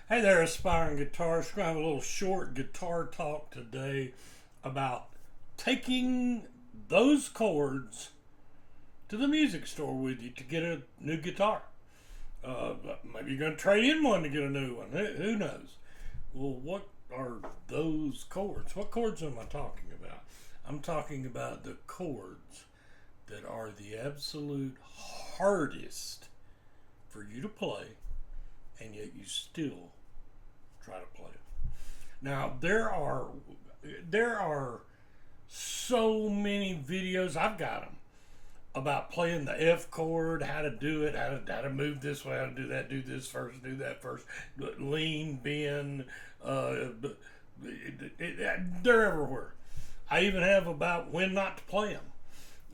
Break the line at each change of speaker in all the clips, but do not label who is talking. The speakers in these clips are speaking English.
Hey there, aspiring guitarists. We're going to have a little short guitar talk today about taking those chords to the music store with you to get a new guitar. Uh, Maybe you're going to trade in one to get a new one. Who knows? Well, what are those chords? What chords am I talking about? I'm talking about the chords that are the absolute hardest for you to play, and yet you still try to play it. Now there are so many videos. I've got them about playing the F chord, how to do it, how to move this way, how to do that, do this first, do that first, lean, bend. They're everywhere. I even have about when not to play them.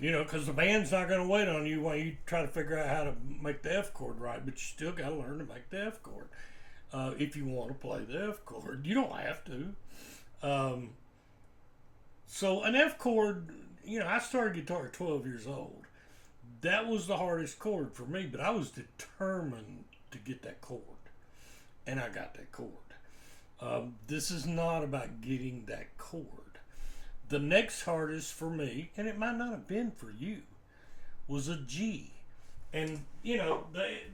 Because the band's not going to wait on you while you try to figure out how to make the F chord right, but you still got to learn to make the F chord. If you want to play the F chord, you don't have to. Um, so an F chord, I started guitar at 12 years old. That was the hardest chord for me, but I was determined to get that chord, and I got that chord. This is not about getting that chord. The next hardest for me, and it might not have been for you, was a G. And the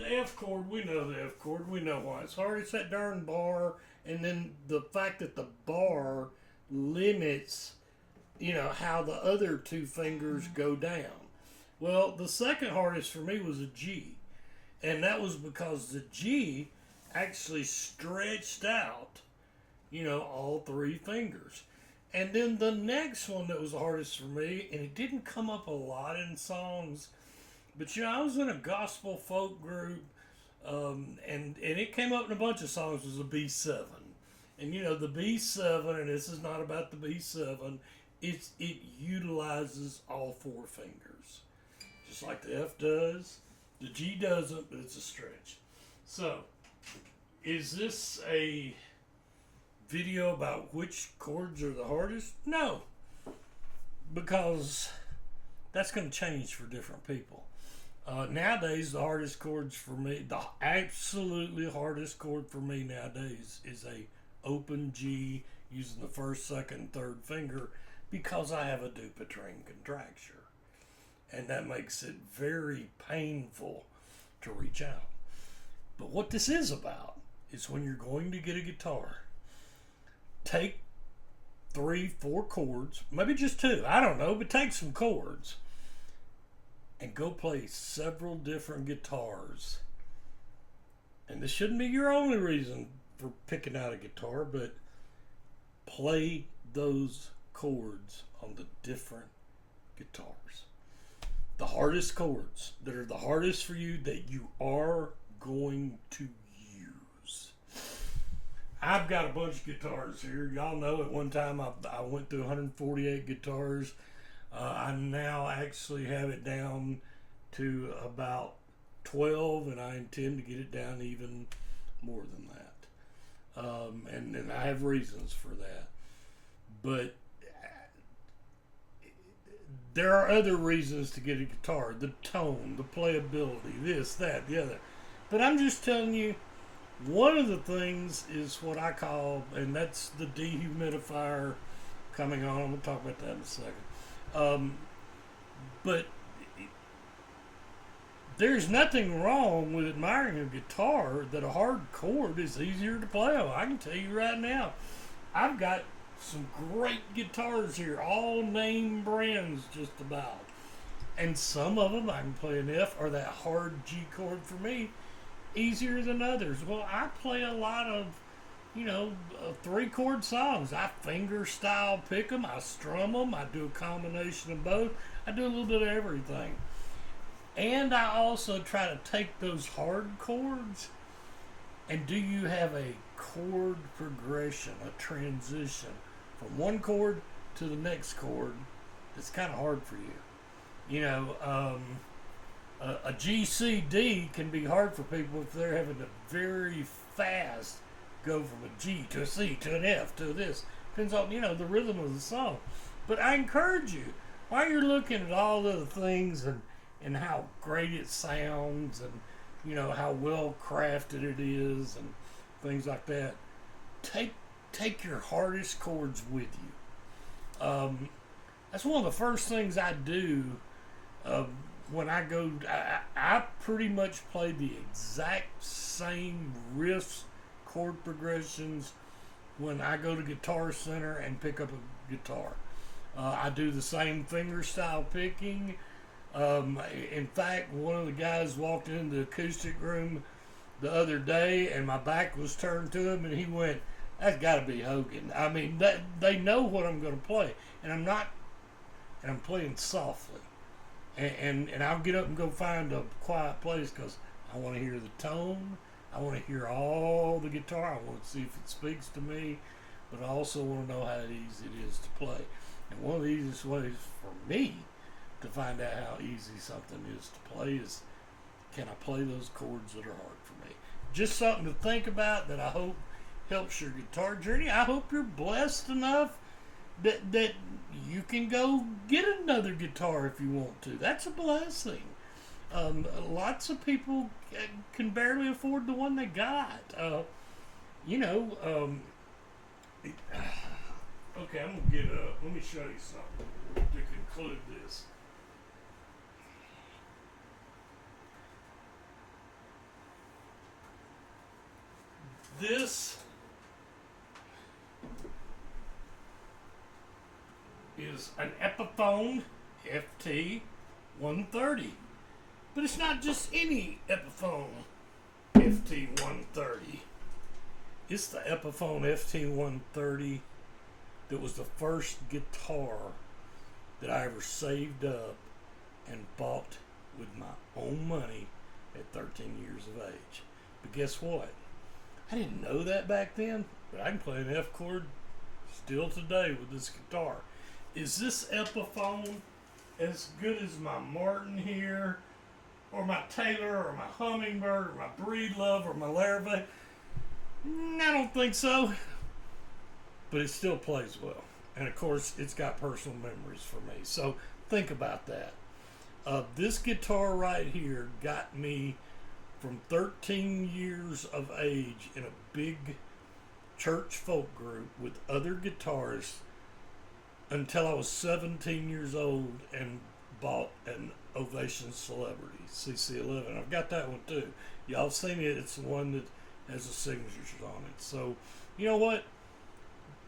F chord, we know the F chord, we know why it's hard. It's that darn bar, and then the fact that the bar limits, how the other two fingers go down. Well, the second hardest for me was a G, and that was because the G actually stretched out, all three fingers. And then the next one that was the hardest for me, and it didn't come up a lot in songs, but I was in a gospel folk group, and it came up in a bunch of songs, was a B7. And the B7, and this is not about the B7, it utilizes all four fingers. Just like the F does. The G doesn't, but it's a stretch. So, is this a video about which chords are the hardest? No, because that's going to change for different people. Nowadays, the hardest chords for me, the absolutely hardest chord for me nowadays is a open G using the first, second, third finger because I have a Dupuytren contracture. And that makes it very painful to reach out. But what this is about is when you're going to get a guitar, take 3, 4 chords, maybe just 2, I don't know, but take some chords and go play several different guitars. And this shouldn't be your only reason for picking out a guitar, but play those chords on the different guitars. The hardest chords that are the hardest for you that you are going to use. I've got a bunch of guitars here. Y'all know at one time I went through 148 guitars. I now actually have it down to about 12, and I intend to get it down even more than that. And I have reasons for that. But there are other reasons to get a guitar: the tone, the playability, this, that, the other. But I'm just telling you, one of the things is what I call, and that's the dehumidifier coming on. I'm going to talk about that in a second. But there's nothing wrong with admiring a guitar that a hard chord is easier to play on. I can tell you right now, I've got some great guitars here, all name brands just about. And some of them I can play an F or that hard G chord for me easier than others. Well, I play a lot of, 3-chord songs. I finger style pick them, I strum them, I do a combination of both. I do a little bit of everything. And I also try to take those hard chords and do you have a chord progression, a transition from one chord to the next chord that's kind of hard for you. A G, C, D can be hard for people if they're having to very fast go from a G to a C to an F to this. Depends on, the rhythm of the song. But I encourage you, while you're looking at all the other things and how great it sounds and, how well crafted it is and things like that. Take your hardest chords with you. That's one of the first things I do when I go. I pretty much play the exact same riffs, chord progressions when I go to Guitar Center and pick up a guitar. I do the same finger style picking. In fact, one of the guys walked into the acoustic room the other day, and my back was turned to him, and he went, "That's got to be Hogan." I mean, they know what I'm going to play, and I'm not, and I'm playing softly, and I'll get up and go find a quiet place because I want to hear the tone. I want to hear all the guitar. I want to see if it speaks to me, but I also want to know how easy it is to play. And one of the easiest ways for me to find out how easy something is to play is, can I play those chords that are hard for me? Just something to think about that I hope helps your guitar journey. I hope you're blessed enough that you can go get another guitar if you want to. That's a blessing. Lots of people can barely afford the one they got. Okay, I'm gonna get let me show you something to conclude this. This is an Epiphone FT130. But it's not just any Epiphone FT130. It's the Epiphone FT130 that was the first guitar that I ever saved up and bought with my own money at 13 years of age. But guess what? I didn't know that back then, but I can play an F chord still today with this guitar. Is this Epiphone as good as my Martin here, or my Taylor, or my Hummingbird, or my Breedlove, or my Larrabee? I don't think so. But it still plays well. And of course, it's got personal memories for me. So think about that. This guitar right here got me from 13 years of age in a big church folk group with other guitarists until I was 17 years old and bought an Ovation Celebrity CC11. I've got that one too. Y'all seen it. It's the one that has the signatures on it. So, you know what?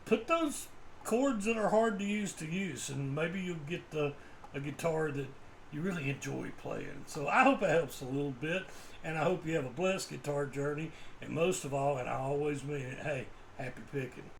Put those chords that are hard to use, and maybe you'll get a guitar that you really enjoy playing. So I hope it helps a little bit, and I hope you have a blessed guitar journey, and most of all, and I always mean it, hey, happy picking.